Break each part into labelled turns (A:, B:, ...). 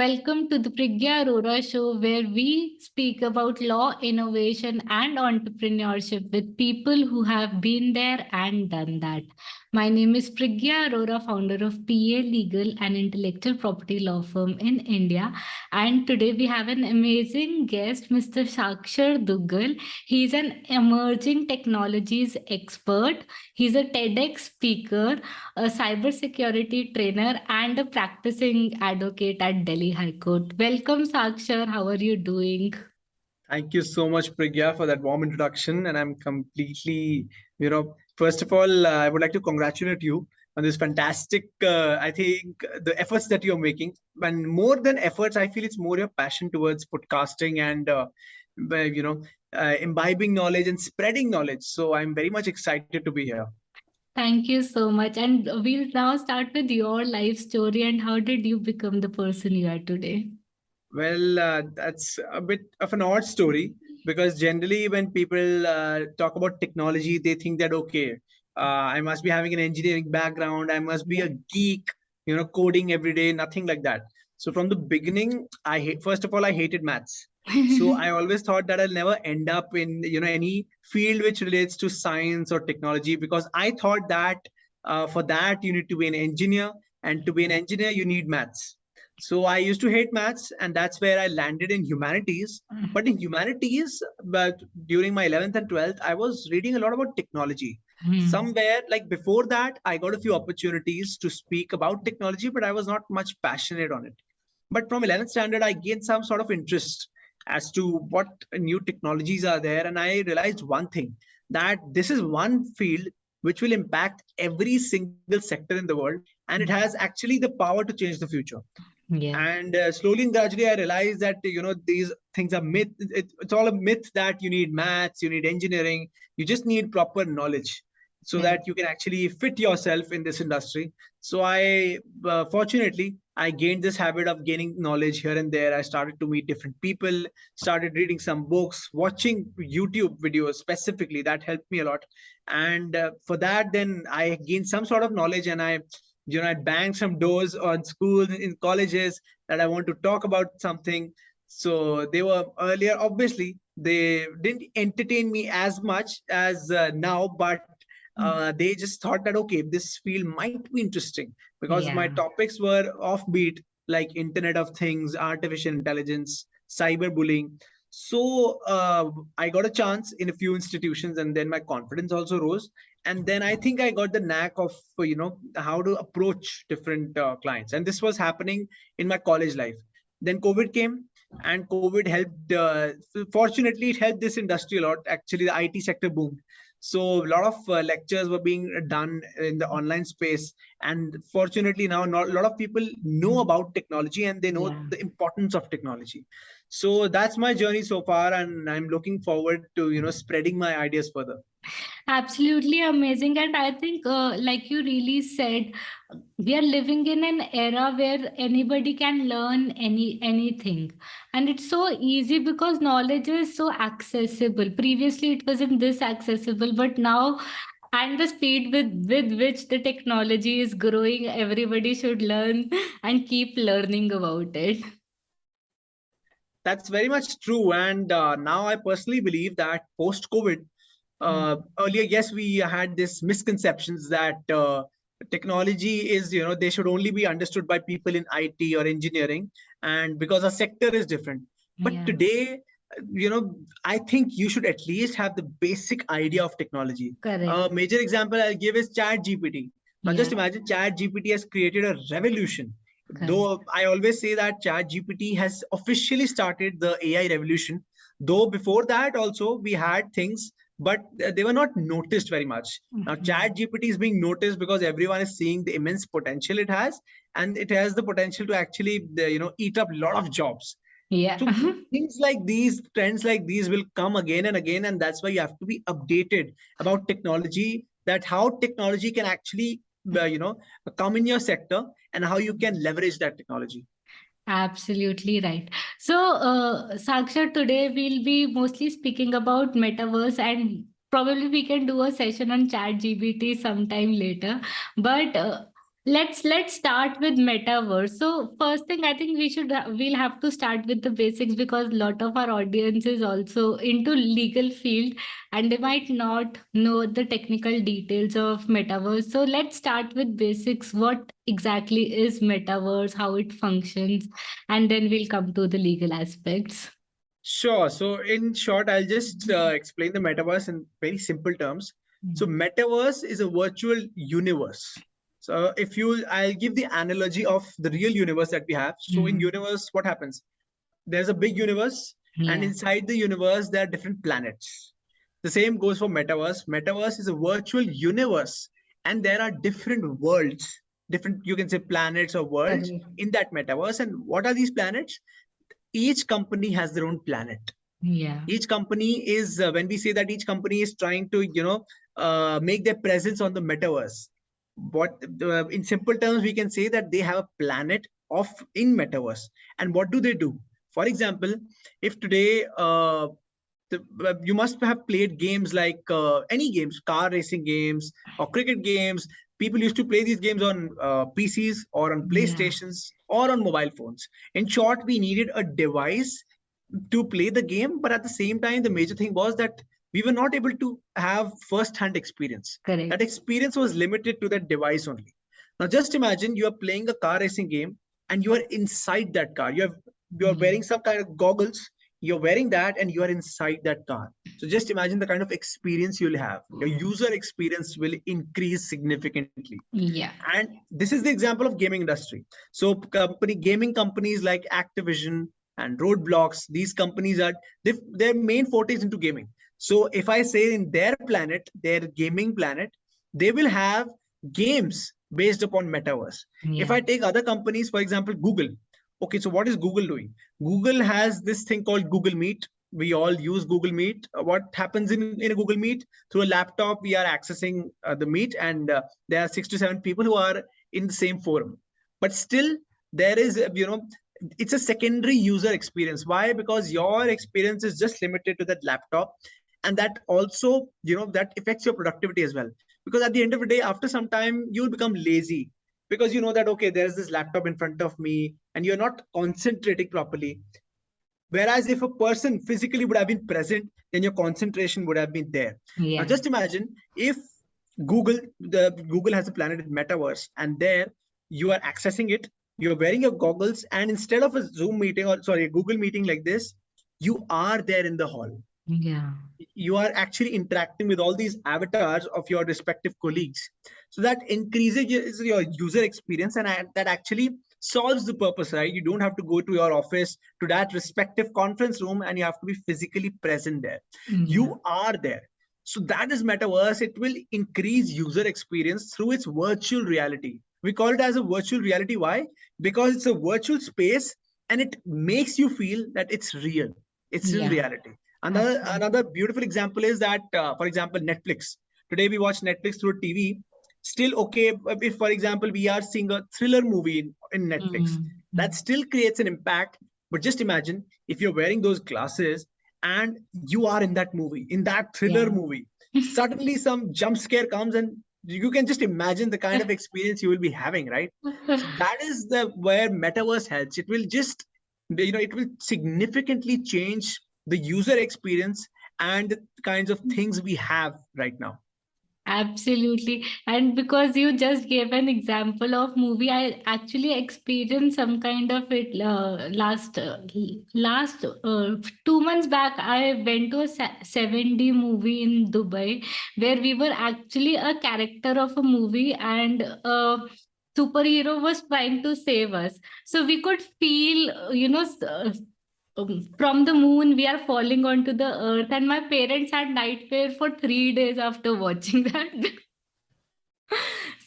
A: Welcome to the Priggya Arora Show, where we speak about law, innovation, and entrepreneurship with people who have been there and done that. My name is Priggya Arora, founder of PA Legal and Intellectual Property Law Firm in India. And today we have an amazing guest, Mr. Saakshar Duggal. He's an emerging technologies expert. He's a TEDx speaker, a cybersecurity trainer, and a practicing advocate at Delhi High Court. Welcome, Sakshar. How are you doing?
B: Thank you so much, Prigya, for that warm introduction. And I'm completely, first of all, I would like to congratulate you on this fantastic, I think, the efforts that you're making. And more than efforts, I feel it's more your passion towards podcasting and, imbibing knowledge and spreading knowledge. So I'm very much excited to be here.
A: Thank you so much. And we'll now start with your life story and how did you become the person you are today?
B: Well, that's a bit of an odd story because generally when people talk about technology, they think that, okay, I must be having an engineering background. I must be a geek, coding every day, nothing like that. So from the beginning, first of all, I hated maths. So I always thought that I'll never end up in, any field which relates to science or technology, because I thought that for that you need to be an engineer, and to be an engineer, you need maths. So I used to hate maths, and that's where I landed in humanities. But in humanities, but during my 11th and 12th, I was reading a lot about technology. Somewhere like before that, I got a few opportunities to speak about technology, but I was not much passionate on it. But from 11th standard, I gained some sort of interest as to what new technologies are there. And I realized one thing, that this is one field which will impact every single sector in the world. And it has actually the power to change the future. Yeah. And slowly and gradually, I realized that, these things are myth. It's all a myth that you need maths, you need engineering, you just need proper knowledge so that you can actually fit yourself in this industry. So I, fortunately, I gained this habit of gaining knowledge here and there. I started to meet different people, started reading some books, watching YouTube videos specifically. That helped me a lot. And for that, then I gained some sort of knowledge, and I banged some doors on schools, in colleges, that I want to talk about something. So they were earlier, obviously, they didn't entertain me as much as now, but they just thought that, okay, this field might be interesting, because my topics were offbeat, like Internet of Things, artificial intelligence, cyberbullying. So I got a chance in a few institutions, and then my confidence also rose. And then I think I got the knack of, how to approach different clients. And this was happening in my college life. Then COVID came, and COVID helped. Fortunately, it helped this industry a lot. Actually, the IT sector boomed. So a lot of lectures were being done in the online space. And fortunately, now a lot of people know about technology, and they know the importance of technology. So that's my journey so far, and I'm looking forward to, spreading my ideas further.
A: Absolutely amazing. And I think, like you really said, we are living in an era where anybody can learn anything. And it's so easy because knowledge is so accessible. Previously, it wasn't this accessible, but now, and the speed with which the technology is growing, everybody should learn and keep learning about it.
B: That's very much true. And now I personally believe that post-COVID, earlier, yes, we had this misconceptions that technology is, they should only be understood by people in IT or engineering, and because our sector is different. But today, I think you should at least have the basic idea of technology. A major example I'll give is ChatGPT. Now, just imagine ChatGPT has created a revolution. Though I always say that ChatGPT has officially started the AI revolution, though before that also we had things, but they were not noticed very much. Now ChatGPT is being noticed because everyone is seeing the immense potential it has, and it has the potential to actually, eat up a lot of jobs. So things like these, trends like these will come again and again, and that's why you have to be updated about technology, that how technology can actually, come in your sector, and how you can leverage that technology.
A: Absolutely right. So, Sakshar, today we'll be mostly speaking about Metaverse, and probably we can do a session on ChatGPT sometime later. But Let's start with metaverse. So first thing, I think we'll have to start with the basics, because a lot of our audience is also into legal field and they might not know the technical details of metaverse. So let's start with basics. What exactly is metaverse, how it functions, and then we'll come to the legal aspects.
B: Sure. So in short, I'll just explain the metaverse in very simple terms. So metaverse is a virtual universe. So I'll give the analogy of the real universe that we have. So in universe, what happens? There's a big universe, and
A: Yeah,
B: inside the universe, there are different planets. The same goes for metaverse. Metaverse is a virtual universe, and there are different worlds, different, you can say, planets or worlds
A: correct.
B: in that metaverse. And what are these planets? Each company has their own planet.
A: Yeah,
B: Each company is, when we say that each company is trying to, make their presence on the metaverse, what in simple terms we can say that they have a planet of in metaverse. And what do they do? For example, if today you must have played games like any games, car racing games or cricket games. People used to play these games on PCs or on
A: yeah,
B: PlayStations or on mobile phones. In short, we needed a device to play the game, but at the same time, the major thing was that we were not able to have first-hand experience. That
A: correct.
B: experience was limited to that device only. Now, just imagine you are playing a car racing game and you are inside that car. You're
A: Yeah,
B: wearing some kind of goggles. You're wearing that and you are inside that car. So just imagine the kind of experience you'll have. Your user experience will increase significantly.
A: yeah,
B: And this is the example of gaming industry. So gaming companies like Activision and Roadblocks, these companies are their main forte is into gaming. So if I say in their planet, their gaming planet, they will have games based upon metaverse. If
A: yeah,
B: I take other companies, for example, Google. Okay, so what is Google doing? Google has this thing called Google Meet. We all use Google Meet. What happens in a Google Meet? Through a laptop, we are accessing the Meet, and there are 6 to 7 people who are in the same forum. But still, there is, it's a secondary user experience. Why? Because your experience is just limited to that laptop, and that also, that affects your productivity as well. Because at the end of the day, after some time, you'll become lazy because you know that, okay, there's this laptop in front of me and you're not concentrating properly. Whereas if a person physically would have been present, then your concentration would have been there. Now,
A: yeah,
B: just imagine if Google has a planet in metaverse, and there you are accessing it. You're wearing your goggles, and instead of a Zoom meeting or sorry, a Google meeting like this, you are there in the hall.
A: yeah,
B: You are actually interacting with all these avatars of your respective colleagues. So that increases your user experience, and that actually solves the purpose, right? You don't have to go to your office, to that respective conference room, and you have to be physically present there.
A: yeah,
B: You are there. So that is metaverse. It will increase user experience through its virtual reality. We call it as a virtual reality. Why? Because it's a virtual space and it makes you feel that it's real. It's real
A: yeah,
B: reality.
A: absolutely.
B: Another beautiful example is that, for example, Netflix. Today we watch Netflix through TV. Still, okay, if for example we are seeing a thriller movie in Netflix, that still creates an impact. But just imagine if you're wearing those glasses and you are in that movie, in that thriller
A: Yeah.
B: movie. Suddenly, some jump scare comes, and you can just imagine the kind of experience you will be having, right? So that is the where metaverse helps. It will just, it will significantly change the user experience and the kinds of things we have right now.
A: Absolutely. And because you just gave an example of movie, I actually experienced some kind of it last 2 months back. I went to a 7D movie in Dubai, where we were actually a character of a movie, and a superhero was trying to save us. So we could feel, from the moon we are falling onto the earth, and my parents had nightmare for 3 days after watching that.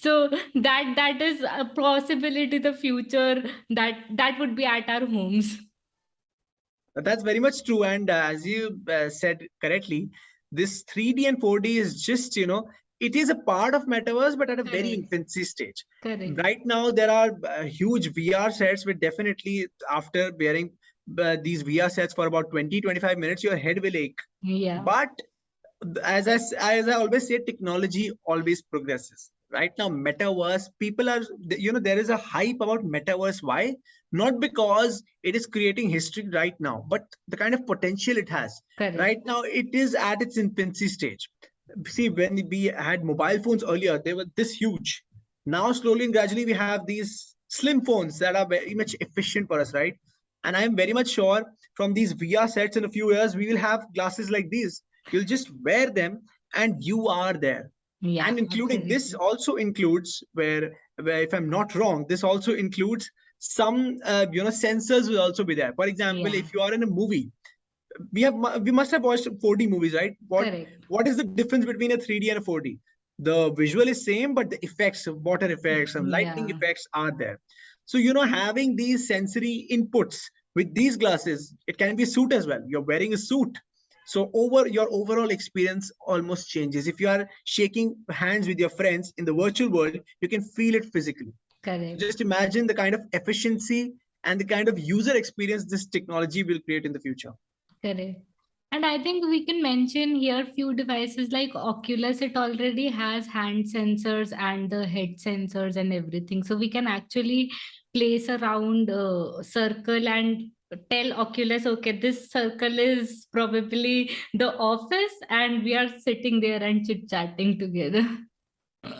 A: So that is a possibility, the future, that would be at our homes.
B: That's very much true. And as you said correctly, this 3D and 4D is just, it is a part of metaverse, but at a very
A: Correct.
B: infancy stage.
A: Correct.
B: Right now, there are huge VR sets with definitely after wearing these VR sets for about 20-25 minutes, your head will ache.
A: Yeah.
B: But as I always say, technology always progresses. Right now, metaverse, people are, there is a hype about metaverse. Why? Not because it is creating history right now, but the kind of potential it has.
A: Correct.
B: Right now, it is at its infancy stage. See, when we had mobile phones earlier, they were this huge. Now, slowly and gradually, we have these slim phones that are very much efficient for us, right? And I am very much sure from these VR sets in a few years, we will have glasses like these. You'll just wear them and you are there.
A: Yeah,
B: And including this
A: absolutely.
B: also includes where if I'm not wrong, this also includes some sensors will also be there. For example,
A: Yeah,
B: if you are in a movie, we must have watched 4D movies, right?
A: correct.
B: What is the difference between a 3D and a 4D? The visual is same, but the effects of water effects and lightning
A: Yeah,
B: effects are there. So having these sensory inputs with these glasses, it can be a suit as well. You're wearing a suit, so your overall experience almost changes. If you are shaking hands with your friends in the virtual world, you can feel it physically. So
A: correct.
B: just imagine the kind of efficiency and the kind of user experience this technology will create in the future.
A: Correct. And I think we can mention here few devices like Oculus. It already has hand sensors and the head sensors and everything. So we can actually place a round circle and tell Oculus, okay, this circle is probably the office, and we are sitting there and chit chatting together.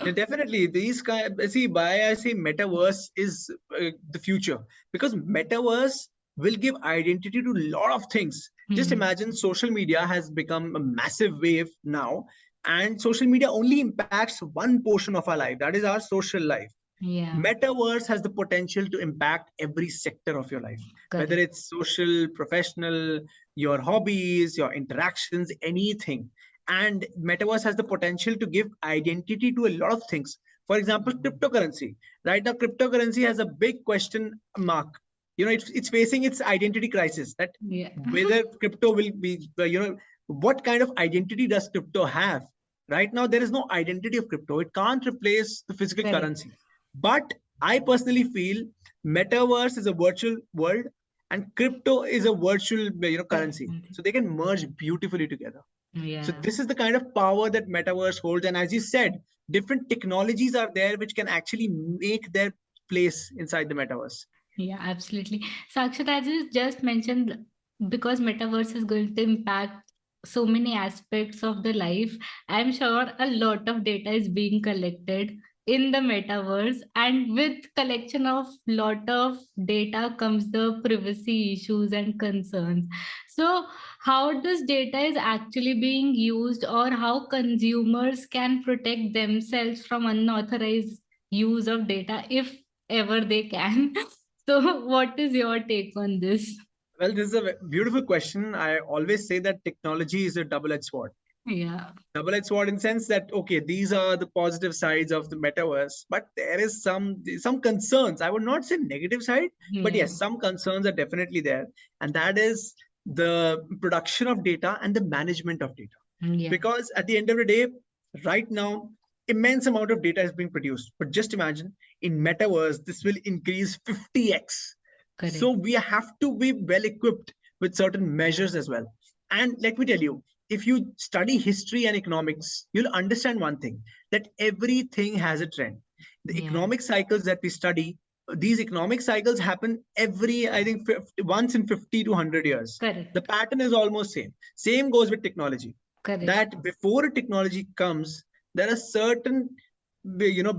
B: Yeah, definitely. These kind, see, why I say metaverse is the future, because metaverse will give identity to a lot of things. Just
A: Hmm.
B: imagine social media has become a massive wave now, and social media only impacts one portion of our life. That is our social life.
A: Yeah,
B: Metaverse has the potential to impact every sector of your life, whether
A: correct.
B: it's social, professional, your hobbies, your interactions, anything. And metaverse has the potential to give identity to a lot of things. For example, cryptocurrency. Right now, cryptocurrency has a big question mark. It's facing its identity crisis, that
A: Yeah.
B: whether crypto will be, what kind of identity does crypto have? Right now, there is no identity of crypto. It can't replace the physical
A: Correct.
B: currency. But I personally feel metaverse is a virtual world and crypto is a virtual currency.
A: Correct.
B: So they can merge beautifully together. So
A: Yeah.
B: this is the kind of power that metaverse holds. And as you said, different technologies are there which can actually make their place inside the metaverse.
A: Yeah, absolutely. Sakshar, as you just mentioned, because metaverse is going to impact so many aspects of the life, I'm sure a lot of data is being collected in the metaverse, and with collection of lot of data comes the privacy issues and concerns. So how this data is actually being used, or how consumers can protect themselves from unauthorized use of data, if ever they can? So, what is your take on this?
B: Well, this is a beautiful question. I always say that technology is a double-edged sword.
A: Yeah,
B: Double-edged sword in the sense that, okay, these are the positive sides of the metaverse, but there is some concerns. I would not say negative side, but
A: yeah,
B: yes, some concerns are definitely there, and that is the production of data and the management of data.
A: yeah,
B: Because at the end of the day, right now, immense amount of data is being produced, but just imagine, in metaverse this will increase 50x. So
A: correct.
B: we have to be well equipped with certain measures as well. And let me tell you, if you study history and economics, you'll understand one thing, that everything has a trend. The
A: Yeah,
B: economic cycles that we study, these economic cycles happen every, I think, once in 50 to 100 years. The
A: correct,
B: pattern is almost same goes with technology,
A: correct.
B: that before a technology comes, there are certain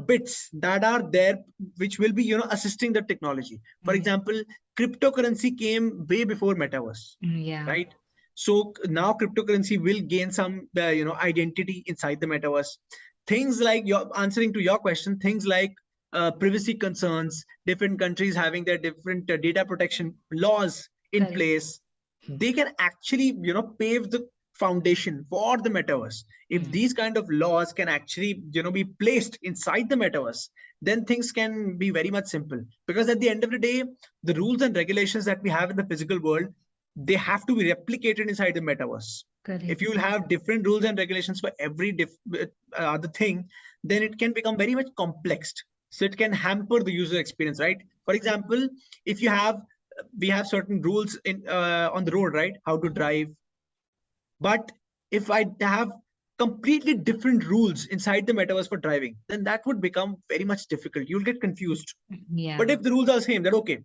B: bits that are there which will be assisting the technology. For
A: Yeah,
B: example, cryptocurrency came way before metaverse,
A: yeah,
B: right? So now cryptocurrency will gain some identity inside the metaverse. Things like, your answering to your question, things like privacy concerns, different countries having their different data protection laws in
A: correct.
B: place, they can actually pave the foundation for the metaverse. If
A: Mm,
B: these kind of laws can actually be placed inside the metaverse, then things can be very much simple. Because at the end of the day, the rules and regulations that we have in the physical world, they have to be replicated inside the metaverse. If
A: correct.
B: you will have different rules and regulations for every other thing, then it can become very much complex. So it can hamper the user experience, right? For example, if you have we have certain rules in on the road, right? How to drive. But if I have completely different rules inside the metaverse for driving, then that would become very much difficult. You'll get confused.
A: Yeah.
B: But if the rules are same, that okay,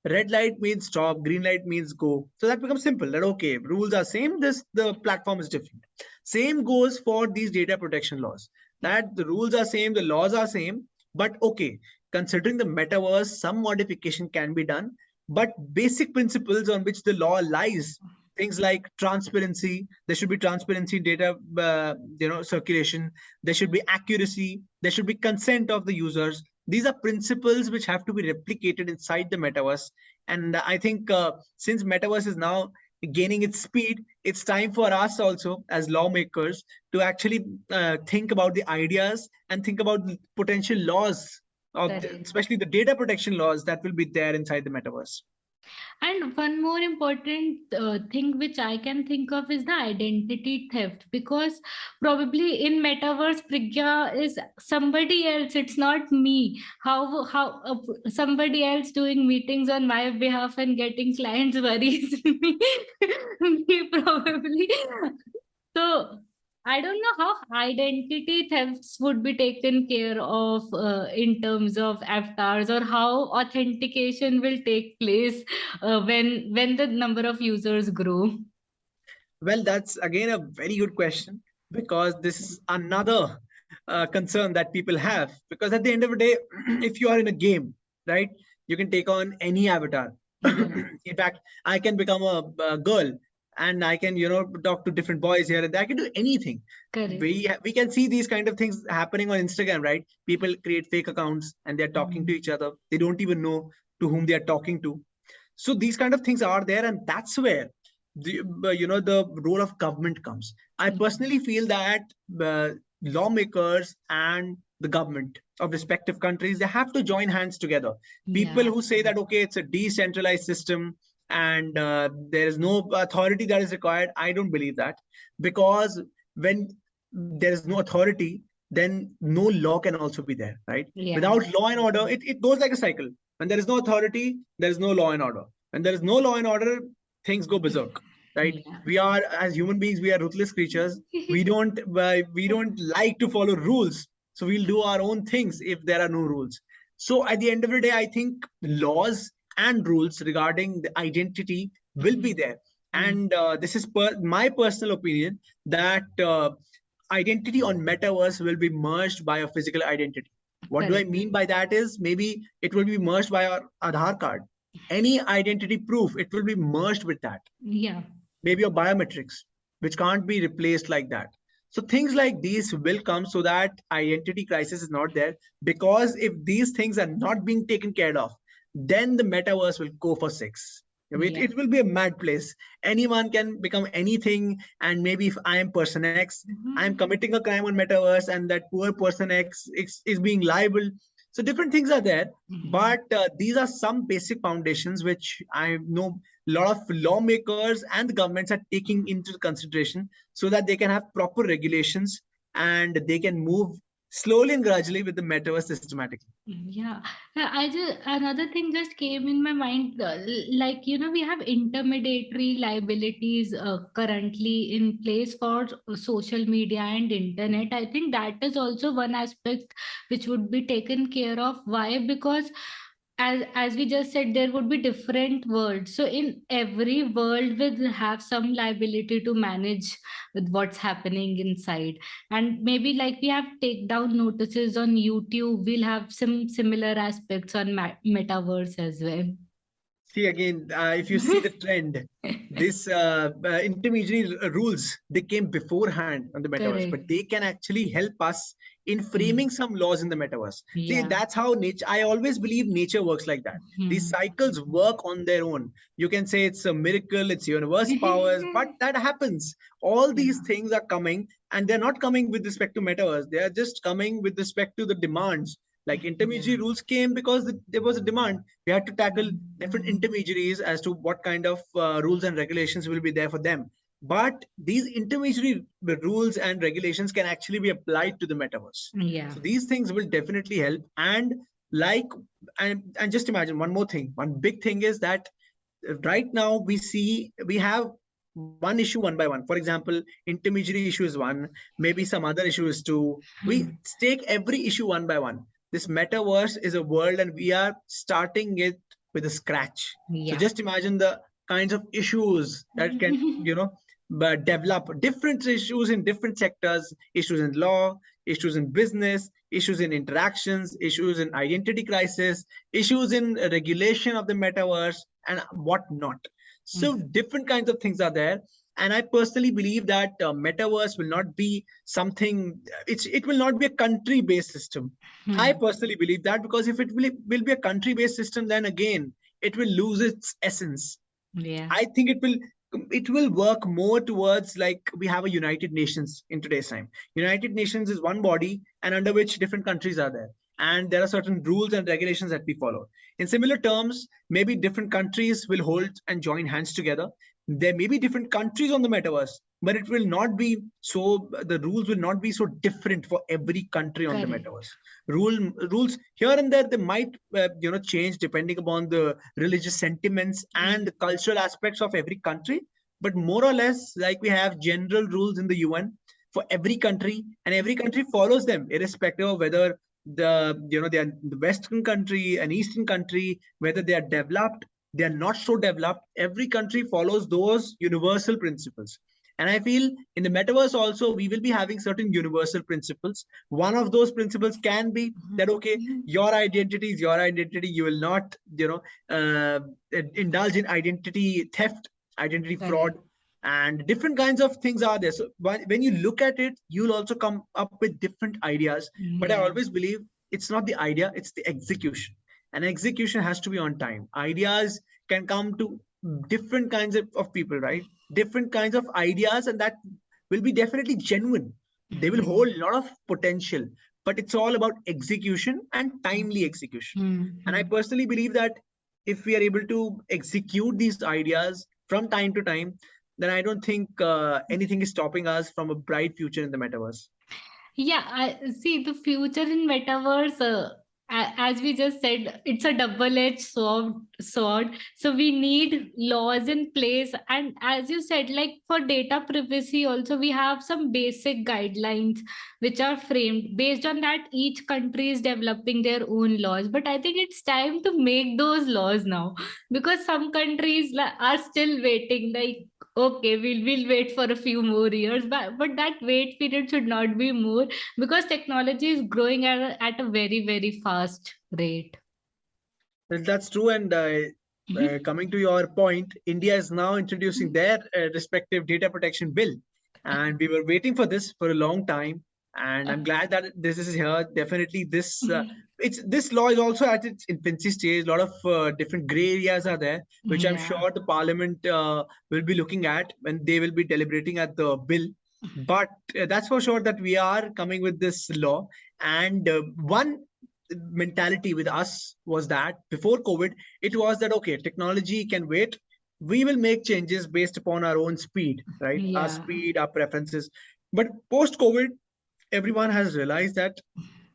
B: red light means stop, green light means go. So that becomes simple. That okay, rules are same. The platform is different. Same goes for these data protection laws. That the rules are same, the laws are same. But okay, considering the metaverse, some modification can be done. But basic principles on which the law lies, things like transparency, there should be transparency in data, circulation. There should be accuracy. There should be consent of the users. These are principles which have to be replicated inside the metaverse. And I think since metaverse is now gaining its speed, it's time for us also as lawmakers to actually think about the ideas and think about the potential laws of especially the data protection laws that will be there inside the metaverse.
A: And one more important thing which I can think of is the identity theft, because probably in metaverse Prigya is somebody else. It's not me. How somebody else doing meetings on my behalf and getting clients worries me, me probably. So I don't know how identity thefts would be taken care of in terms of avatars, or how authentication will take place when the number of users grow.
B: Well, that's again a very good question, because this is another concern that people have. Because at the end of the day, if you are in a game, right, you can take on any avatar. In fact, I can become a girl, and I can, talk to different boys here and there. I can do anything.
A: Correct.
B: We can see these kind of things happening on Instagram, right? People create fake accounts and they're talking to each other. They don't even know to whom they are talking to. So these kind of things are there, and that's where the role of government comes. I personally feel that lawmakers and the government of respective countries, they have to join hands together. People who say that okay, it's a decentralized system and there is no authority that is required, I don't believe that. Because when there is no authority, then no law can also be there, right? Without law and order, it goes like a cycle. When there is no authority, there is no law and order. When there is no law and order, things go berserk, right? We are, as human beings, we are ruthless creatures. We don't like to follow rules, so we'll do our own things if there are no rules. So at the end of the day, I think laws and rules regarding the identity will be there. And this is my personal opinion, that identity on metaverse will be merged by a physical identity. What do I mean by that is, maybe it will be merged by our Aadhaar card. Any identity proof, it will be merged with that. Maybe your biometrics, which can't be replaced like that. So things like these will come, so that identity crisis is not there. Because if these things are not being taken care of, then the metaverse will go for six. It will be a mad place. Anyone can become anything. And maybe if I am person X, I'm committing a crime on metaverse, and that poor person X is being liable. So different things are there, but these are some basic foundations which I know a lot of lawmakers and the governments are taking into consideration, so that they can have proper regulations and they can move slowly and gradually with the metaverse systematically.
A: Another thing just came in my mind, we have intermediary liabilities currently in place for social media and internet. I think that is also one aspect which would be taken care of. Why? Because as we just said, there would be different worlds. So in every world will have some liability to manage with what's happening inside. And maybe like we have takedown notices on YouTube, we'll have some similar aspects on metaverse as well.
B: See, again, if you see the trend, this intermediary rules, they came beforehand on the metaverse, but they can actually help us in framing some laws in the metaverse. See, that's how nature, I always believe nature works like that. These cycles work on their own. You can say it's a miracle, it's universe powers, but that happens. All these things are coming, and they're not coming with respect to metaverse. They are just coming with respect to the demands. Like intermediary rules came because there was a demand. We had to tackle different intermediaries as to what kind of rules and regulations will be there for them. But these intermediary rules and regulations can actually be applied to the metaverse. So these things will definitely help. And just imagine one more thing. One big thing is that right now we have one issue one by one. For example, intermediary issue is one, maybe some other issue is two. We take every issue one by one. This metaverse is a world and we are starting it with a scratch. So
A: Yeah.
B: just imagine the kinds of issues that can, but develop different issues in different sectors, issues in law, issues in business, issues in interactions, issues in identity crisis, issues in regulation of the metaverse, and whatnot. So different kinds of things are there. And I personally believe that metaverse will not be something, it will not be a country-based system. I personally believe that, because if it will be a country-based system, then again, it will lose its essence.
A: Yeah.
B: I think it will work more towards like we have a United Nations in today's time. United Nations is one body and under which different countries are there. And there are certain rules and regulations that we follow. In similar terms, maybe different countries will hold and join hands together. There may be different countries on the metaverse, but it will not be so, the rules will not be so different for every country on the
A: Correct.
B: metaverse. Rules here and there, they might change depending upon the religious sentiments and the cultural aspects of every country, but more or less like we have general rules in the UN for every country, and every country follows them irrespective of whether they are the Western country, an Eastern country, whether they are developed, they are not so developed. Every country follows those universal principles. And I feel in the metaverse also, we will be having certain universal principles. One of those principles can be that, okay, your identity is your identity. You will not, indulge in identity theft, identity fraud, and different kinds of things are there. So when you look at it, you'll also come up with different ideas. But I always believe it's not the idea, it's the execution. And execution has to be on time. Ideas can come to different kinds of people, right? Different kinds of ideas, and that will be definitely genuine. They will hold a lot of potential, but it's all about execution and timely execution. And I personally believe that if we are able to execute these ideas from time to time, then I don't think anything is stopping us from a bright future in the metaverse.
A: Yeah, I see the future in metaverse. As we just said, it's a double-edged sword. So we need laws in place, and as you said, like for data privacy, also we have some basic guidelines which are framed. Based on that, each country is developing their own laws. But I think it's time to make those laws now, because some countries are still waiting. Like, okay, we'll wait for a few more years, but that wait period should not be more, because technology is growing at a very, very fast rate.
B: That's true. And coming to your point, India is now introducing their respective data protection bill. And we were waiting for this for a long time. And I'm glad that this is here. Definitely, this law is also at its infancy stage. A lot of different gray areas are there, which I'm sure the Parliament will be looking at when they will be deliberating at the bill. But that's for sure that we are coming with this law. And one mentality with us was that before COVID, it was that, okay, technology can wait. We will make changes based upon our own speed, right? Our speed, our preferences. But post COVID, everyone has realized that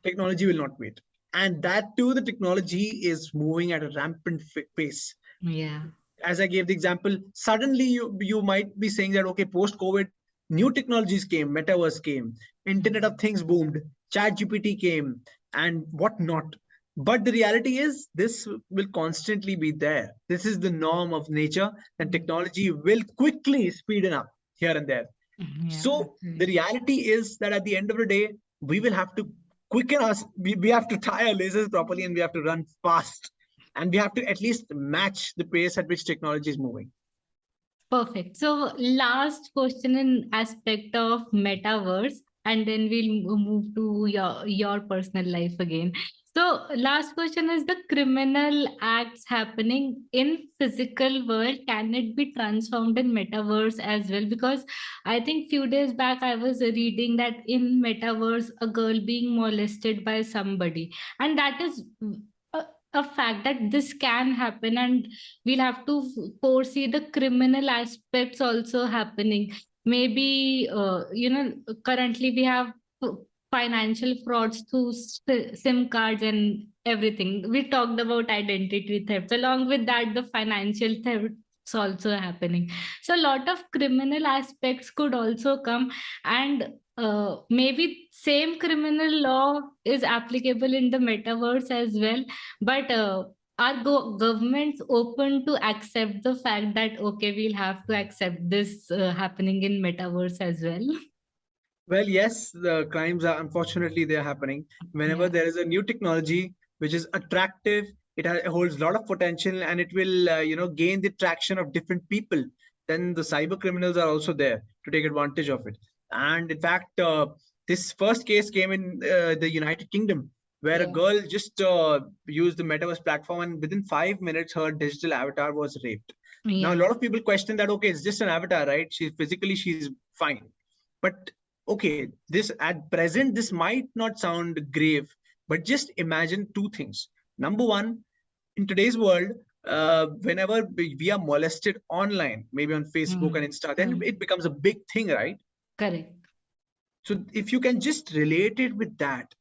B: technology will not wait. And that too, the technology is moving at a rampant pace.
A: Yeah.
B: As I gave the example, suddenly you might be saying that, okay, post COVID, new technologies came, metaverse came, Internet of Things boomed, ChatGPT came, and whatnot. But the reality is, this will constantly be there. This is the norm of nature, and technology will quickly speeden up here and there. So the reality is that at the end of the day, we will have to quicken us. We have to tie our lasers properly, and we have to run fast. And we have to at least match the pace at which technology is moving.
A: Perfect. So last question in aspect of metaverse, and then we'll move to your personal life again. So last question is, the criminal acts happening in physical world, can it be transformed in metaverse as well? Because I think few days back I was reading that in metaverse, a girl being molested by somebody, and that is a fact that this can happen, and we'll have to foresee the criminal aspects also happening. Maybe currently we have financial frauds through SIM cards and everything. We talked about identity theft. Along with that, the financial It's also happening. So a lot of criminal aspects could also come, and maybe same criminal law is applicable in the metaverse as well. But are governments open to accept the fact that okay, we'll have to accept this happening in metaverse as well?
B: Well, yes, the crimes are unfortunately they're happening. Whenever
A: Yeah.
B: there is a new technology which is attractive, it holds a lot of potential, and it will gain the traction of different people. Then the cyber criminals are also there to take advantage of it. And in fact, this first case came in the United Kingdom, where a
A: Yeah.
B: girl just used the metaverse platform, and within 5 minutes, her digital avatar was raped. Now, a
A: Yeah.
B: lot of people question that, okay, it's just an avatar, right? She's fine. But okay, this at present, this might not sound grave, but just imagine two things. Number one, in today's world, whenever we are molested online, maybe on Facebook and Insta, then it becomes a big thing, right?
A: Correct.
B: So if you can just relate it with that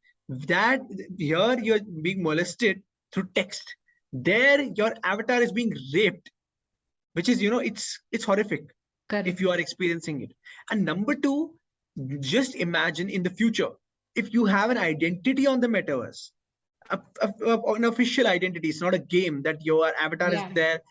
B: here you're being molested through text, there your avatar is being raped, which is, it's horrific if
A: Correct.
B: you are experiencing it. And number two, just imagine in the future, if you have an identity on the metaverse, an official identity. It's not a game that your avatar is
A: Yeah.
B: there.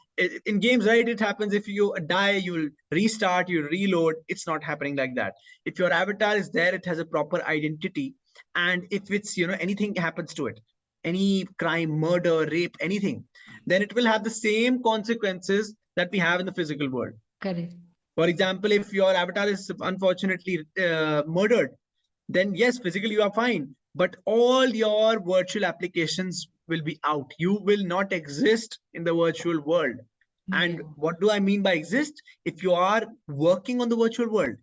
B: In games, right, it happens if you die, you'll restart, you reload. It's not happening like that. If your avatar is there, it has a proper identity. And if it's, anything happens to it, any crime, murder, rape, anything, then it will have the same consequences that we have in the physical world.
A: Correct.
B: For example, if your avatar is unfortunately murdered, then yes, physically you are fine, but all your virtual applications will be out. You will not exist in the virtual world. And
A: Yeah.
B: what do I mean by exist? If you are working on the virtual world,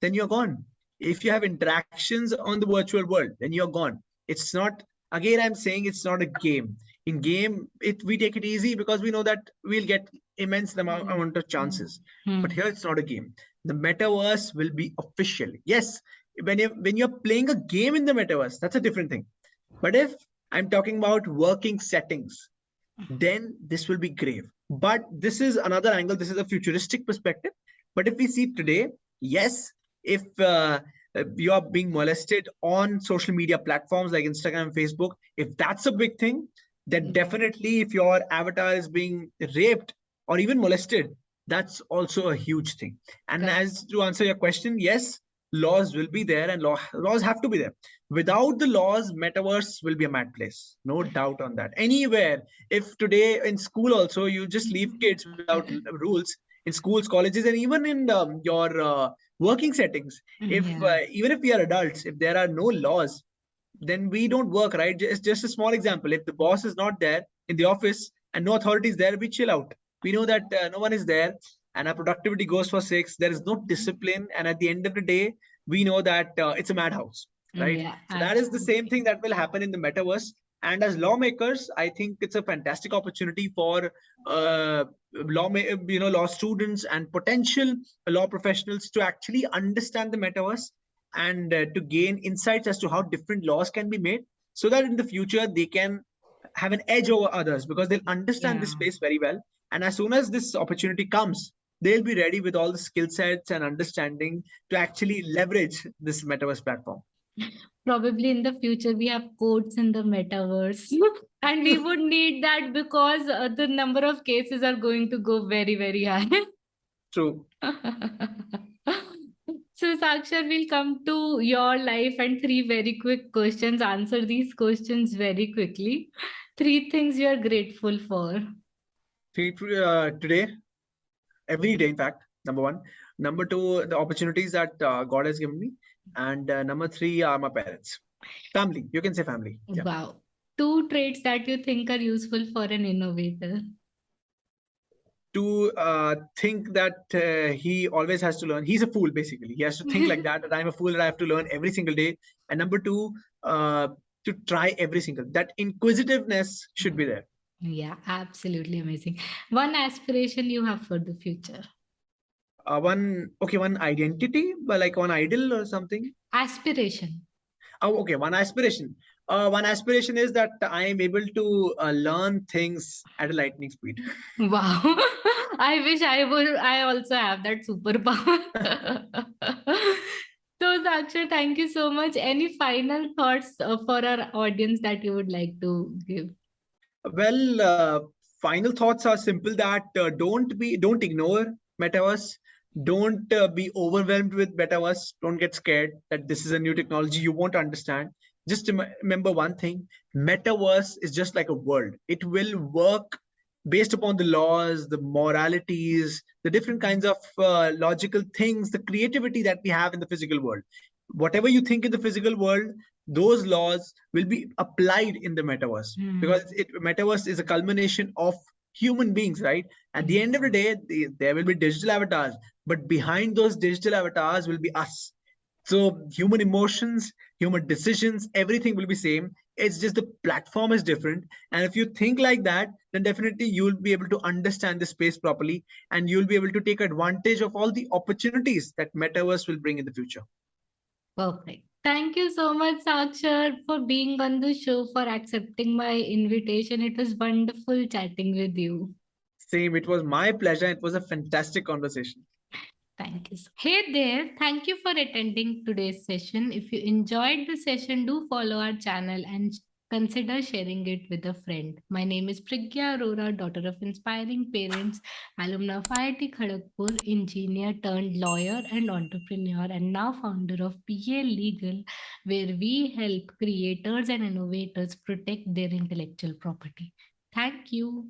B: then you're gone. If you have interactions on the virtual world, then you're gone. It's not, again, I'm saying it's not a game. In game, we take it easy because we know that we'll get immense amount of chances. But here it's not a game. The metaverse will be official. Yes, when you're playing a game in the metaverse, that's a different thing. But if I'm talking about working settings, then this will be grave. But this is another angle. This is a futuristic perspective. But if we see today, yes, if you are being molested on social media platforms like Instagram, Facebook, if that's a big thing, then definitely if your avatar is being raped or even molested, that's also a huge thing. And
A: Correct.
B: as to answer your question, yes, laws will be there, and laws have to be there. Without the laws, metaverse will be a mad place. No doubt on that. Anywhere, if today in school also you just leave kids without rules, in schools, colleges, and even in your working settings, if
A: Yeah.
B: even if we are adults, if there are no laws, then we don't work, right? Just a small example. If the boss is not there in the office and no authority is there, we chill out. We know that no one is there, and our productivity goes for six. There is no discipline, and at the end of the day, we know that it's a madhouse, right?
A: Yeah.
B: So that is the same thing
A: Absolutely.
B: that will happen in the metaverse. And as lawmakers, I think it's a fantastic opportunity for law students and potential law professionals to actually understand the metaverse and to gain insights as to how different laws can be made, so that in the future they can have an edge over others because they'll understand this
A: Yeah.
B: space very well. And as soon as this opportunity comes, they'll be ready with all the skill sets and understanding to actually leverage this metaverse platform.
A: Probably in the future we have courts in the metaverse. And we would need that because the number of cases are going to go very, very high.
B: True.
A: So, Sakshar, we'll come to your life and three very quick questions. Answer these questions very quickly. Three things you're grateful for.
B: Today, every day, in fact, number one. Number two, the opportunities that God has given me. And number three are my parents. Family. You can say family. Yeah.
A: Wow. Two traits that you think are useful for an innovator.
B: To think that he always has to learn. He's a fool, basically. He has to think like that I'm a fool and I have to learn every single day. And number two, to try every single. That inquisitiveness should be there.
A: Yeah, absolutely amazing. One aspiration you have for the future.
B: One identity, but like one idol or something.
A: Aspiration.
B: Oh, okay, one aspiration. One aspiration is that I am able to learn things at a lightning speed.
A: Wow. I wish I also have that superpower. So, Sakshar, thank you so much. Any final thoughts for our audience that you would like to give?
B: Well, final thoughts are simple that don't ignore metaverse. Don't be overwhelmed with metaverse. Don't get scared that this is a new technology you won't understand. Just remember one thing: metaverse is just like a world. It will work based upon the laws, the moralities, the different kinds of logical things, the creativity that we have in the physical world. Whatever you think in the physical world, those laws will be applied in the metaverse, because metaverse is a culmination of human beings, right? At the end of the day, there will be digital avatars, but behind those digital avatars will be us. So human emotions, human decisions, everything will be same. It's just the platform is different. And if you think like that, then definitely you'll be able to understand the space properly, and you'll be able to take advantage of all the opportunities that metaverse will bring in the future.
A: Perfect. Thank you so much, Sakshar, for being on the show, for accepting my invitation. It was wonderful chatting with you.
B: Same, it was my pleasure. It was a fantastic conversation.
A: Thank you. Hey there, thank you for attending today's session. If you enjoyed the session, do follow our channel and consider sharing it with a friend. My name is Priggya Arora, daughter of inspiring parents, alumna of IIT Kharagpur, engineer turned lawyer and entrepreneur, and now founder of PA Legal, where we help creators and innovators protect their intellectual property. Thank you.